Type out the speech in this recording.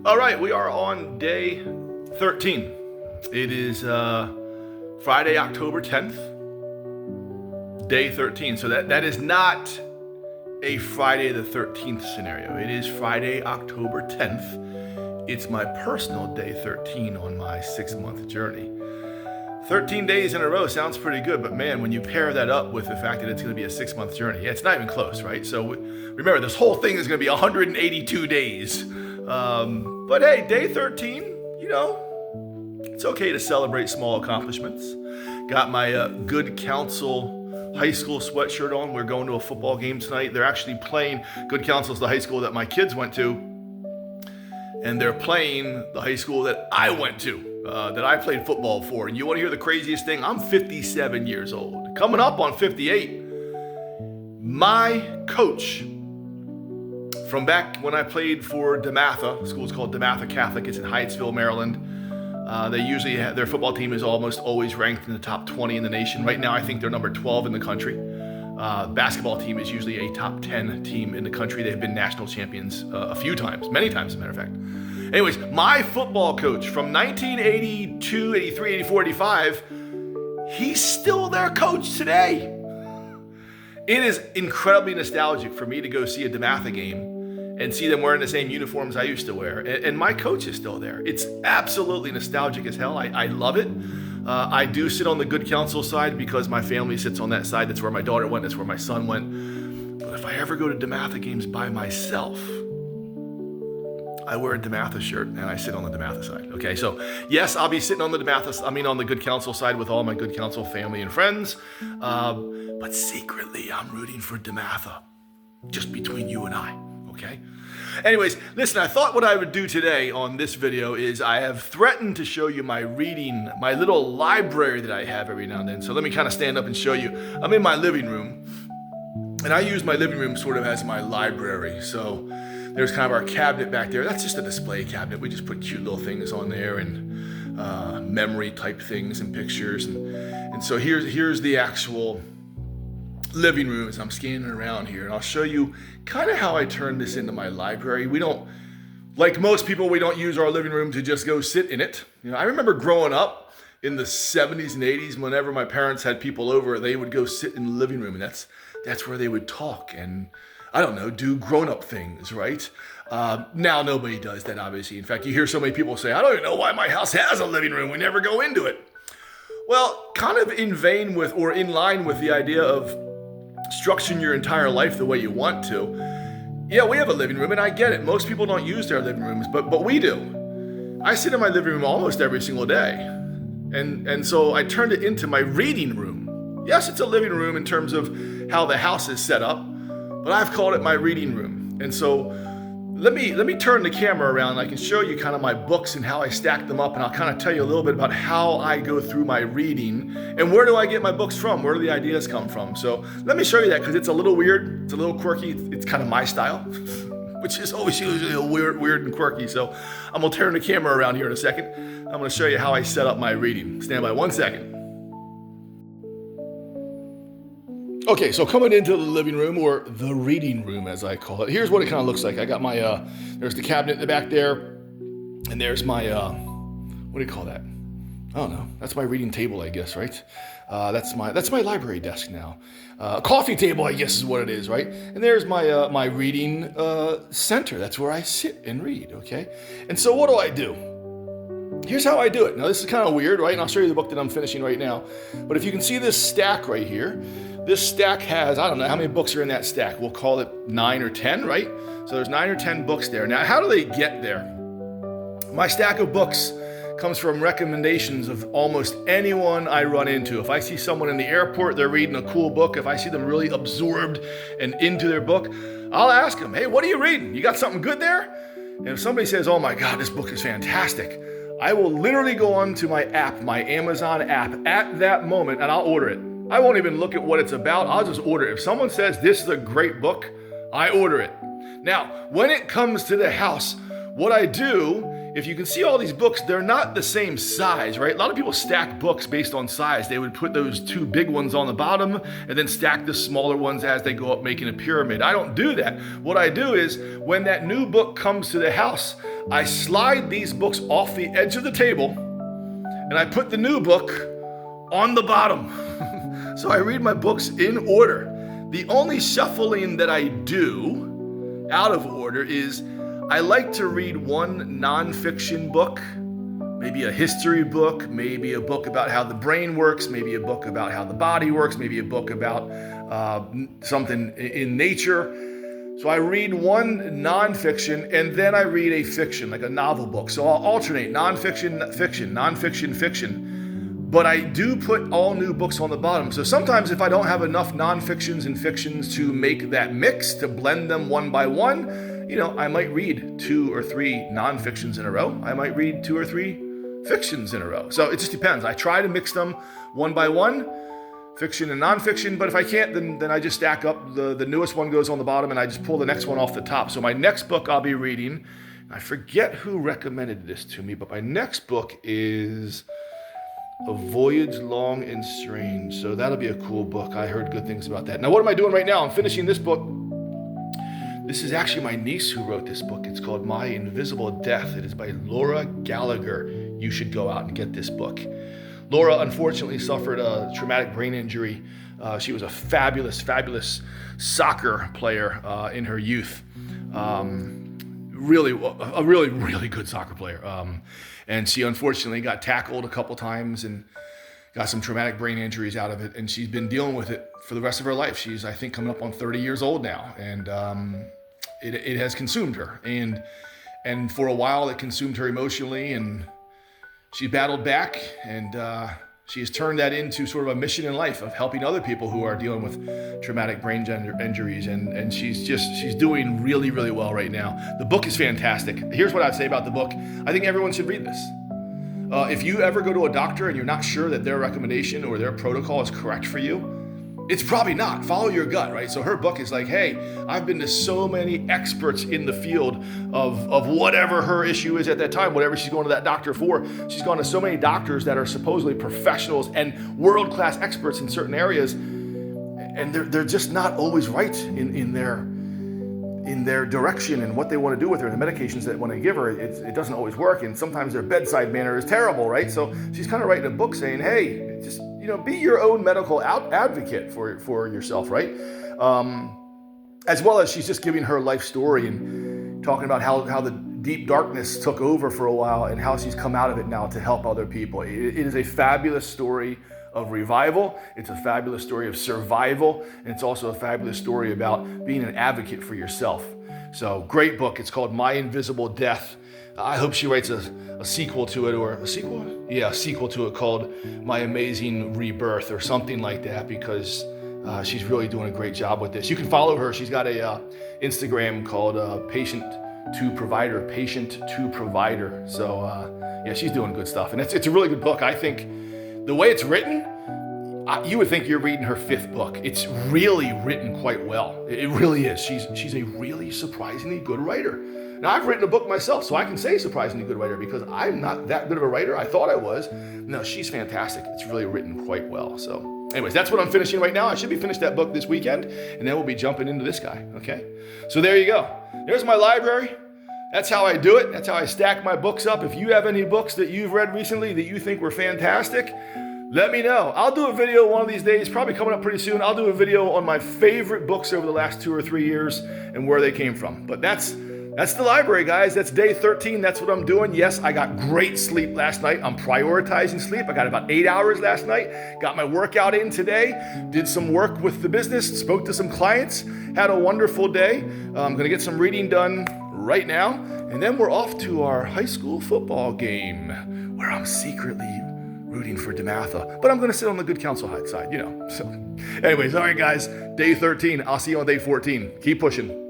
All right, we are on day 13. It is Friday, October 10th, day 13. So that is not a Friday the 13th scenario. It is Friday, October 10th. It's my personal day 13 on my 6-month journey. 13 days in a row sounds pretty good, but man, when you pair that up with the fact that it's going to be a 6-month journey, it's not even close, right? So remember, this whole thing is going to be 182 days. But hey, day 13, it's okay to celebrate small accomplishments. Got my Good Counsel high school sweatshirt on. We're going to a football game tonight. They're actually playing, Good Counsel is the high school that my kids went to, and they're playing the high school that I went to, that I played football for. And you want to hear the craziest thing? I'm 57 years old, coming up on 58. My coach from back when I played for DeMatha, the school's called DeMatha Catholic. It's in Hyattsville, Maryland. They usually have, their football team is almost always ranked in the top 20 in the nation. Right now, I think they're number 12 in the country. Basketball team is usually a top 10 team in the country. They've been national champions a few times, many times, as a matter of fact. Anyways, my football coach from 1982, 83, 84, 85, he's still their coach today. It is incredibly nostalgic for me to go see a DeMatha game and see them wearing the same uniforms I used to wear. And my coach is still there. It's absolutely nostalgic as hell. I love it. I do sit on the Good Counsel side because my family sits on that side. That's where my daughter went. That's where my son went. But if I ever go to DeMatha games by myself, I wear a DeMatha shirt and I sit on the DeMatha side. Okay, so yes, I'll be sitting on the on the Good Counsel side with all my Good Counsel family and friends. But secretly, I'm rooting for DeMatha, just between you and I. Okay. Anyways, listen, I thought what I would do today on this video is I have threatened to show you my reading, my little library that I have every now and then. So let me kind of stand up and show you. I'm in my living room, and I use my living room sort of as my library. So there's kind of our cabinet back there. That's just a display cabinet. We just put cute little things on there and memory type things and pictures. And so here's the actual living room as I'm scanning around here, and I'll show you kind of how I turn this into my library. We don't, like most people, we don't use our living room to just go sit in it. I remember growing up in the 70s and 80s, whenever my parents had people over, they would go sit in the living room, and that's where they would talk and, I don't know, do grown-up things, right? Now nobody does that, obviously. In fact, you hear so many people say, I don't even know why my house has a living room. We never go into it. Well, kind of in line with the idea of structuring your entire life the way you want to. Yeah, we have a living room, and I get it. Most people don't use their living rooms, but we do. I sit in my living room almost every single day. And so I turned it into my reading room. Yes, it's a living room in terms of how the house is set up, but I've called it my reading room. And so let me turn the camera around. I can show you kind of my books and how I stack them up, and I'll kind of tell you a little bit about how I go through my reading and where do I get my books from, where do the ideas come from. So let me show you that, because it's a little weird, it's a little quirky, it's kind of my style, which is always usually a weird and quirky. So I'm gonna turn the camera around here in a second. I'm gonna show you how I set up my reading. Stand by 1 second. Okay, so coming into the living room, or the reading room as I call it, here's what it kind of looks like. I got my, there's the cabinet in the back there, and there's my, what do you call that? I don't know. That's my reading table, I guess, right? That's my library desk now. Coffee table, I guess is what it is, right? And there's my my reading center. That's where I sit and read, okay? And so what do? Here's how I do it. Now, this is kind of weird, right? And I'll show you the book that I'm finishing right now. But if you can see this stack right here, this stack has, I don't know how many books are in that stack. We'll call it 9 or 10, right? So there's 9 or 10 books there. Now, how do they get there? My stack of books comes from recommendations of almost anyone I run into. If I see someone in the airport, they're reading a cool book. If I see them really absorbed and into their book, I'll ask them, hey, what are you reading? You got something good there? And if somebody says, oh my God, this book is fantastic, I will literally go onto my app, my Amazon app, at that moment, and I'll order it. I won't even look at what it's about. I'll just order it. If someone says this is a great book, I order it. Now, when it comes to the house, what I do, if you can see all these books, they're not the same size, right? A lot of people stack books based on size. They would put those 2 big ones on the bottom and then stack the smaller ones as they go up, making a pyramid. I don't do that. What I do is when that new book comes to the house, I slide these books off the edge of the table and I put the new book on the bottom. So I read my books in order. The only shuffling that I do out of order is I like to read one nonfiction book, maybe a history book, maybe a book about how the brain works, maybe a book about how the body works, maybe a book about something in nature. So I read one nonfiction and then I read a fiction, like a novel book. So I'll alternate nonfiction, fiction, nonfiction, fiction. But I do put all new books on the bottom. So sometimes if I don't have enough nonfictions and fictions to make that mix, to blend them one by one, I might read 2 or 3 nonfictions in a row. I might read 2 or 3 fictions in a row. So it just depends. I try to mix them one by one, fiction and nonfiction, but if I can't, then I just stack up. The newest one goes on the bottom and I just pull the next one off the top. So my next book I'll be reading, I forget who recommended this to me, but my next book is A Voyage Long and Strange. So that'll be a cool book. I heard good things about that. Now, what am I doing right now? I'm finishing this book. This is actually my niece who wrote this book. It's called My Invisible Death. It is by Laura Gallagher. You should go out and get this book. Laura unfortunately suffered a traumatic brain injury. She was a fabulous, fabulous soccer player in her youth. Really good soccer player. And she unfortunately got tackled a couple times and got some traumatic brain injuries out of it. And she's been dealing with it for the rest of her life. She's, I think, coming up on 30 years old now. And it has consumed her. And for a while, it consumed her emotionally. And she battled back. And she has turned that into sort of a mission in life of helping other people who are dealing with traumatic brain injuries. And she's doing really, really well right now. The book is fantastic. Here's what I'd say about the book. I think everyone should read this. If you ever go to a doctor and you're not sure that their recommendation or their protocol is correct for you, it's probably not. Follow your gut, right? So her book is like, hey, I've been to so many experts in the field of whatever her issue is at that time, whatever she's going to that doctor for. She's gone to so many doctors that are supposedly professionals and world-class experts in certain areas, and they're just not always right in their direction and what they want to do with her. The medications that when they give her, it doesn't always work, and sometimes their bedside manner is terrible, right? So she's kind of writing a book saying, hey, just be your own medical advocate for yourself, right? As well as she's just giving her life story and talking about how the deep darkness took over for a while and how she's come out of it now to help other people. It is a fabulous story of revival. It's a fabulous story of survival. And it's also a fabulous story about being an advocate for yourself. So great book. It's called My Invisible Death. I hope she writes a sequel to it, or a sequel? Yeah, a sequel to it called My Amazing Rebirth or something like that, because she's really doing a great job with this. You can follow her. She's got a Instagram called Patient to Provider. So yeah, she's doing good stuff. And it's a really good book. I think the way it's written, you would think you're reading her 5th book. It's really written quite well. It really is. She's a really surprisingly good writer. Now, I've written a book myself, so I can say surprisingly good writer because I'm not that good of a writer. I thought I was. No, she's fantastic. It's really written quite well. So anyways, that's what I'm finishing right now. I should be finished that book this weekend, and then we'll be jumping into this guy, okay? So there you go. There's my library. That's how I do it. That's how I stack my books up. If you have any books that you've read recently that you think were fantastic, let me know. I'll do a video one of these days, probably coming up pretty soon. I'll do a video on my favorite books over the last 2 or 3 years and where they came from. But that's the library, guys. That's day 13. That's what I'm doing. Yes, I got great sleep last night. I'm prioritizing sleep. I got about 8 hours last night. Got my workout in today. Did some work with the business. Spoke to some clients. Had a wonderful day. I'm going to get some reading done right now. And then we're off to our high school football game where I'm secretly rooting for DeMatha. But I'm going to sit on the good counsel side, So anyways, all right, guys. Day 13. I'll see you on day 14. Keep pushing.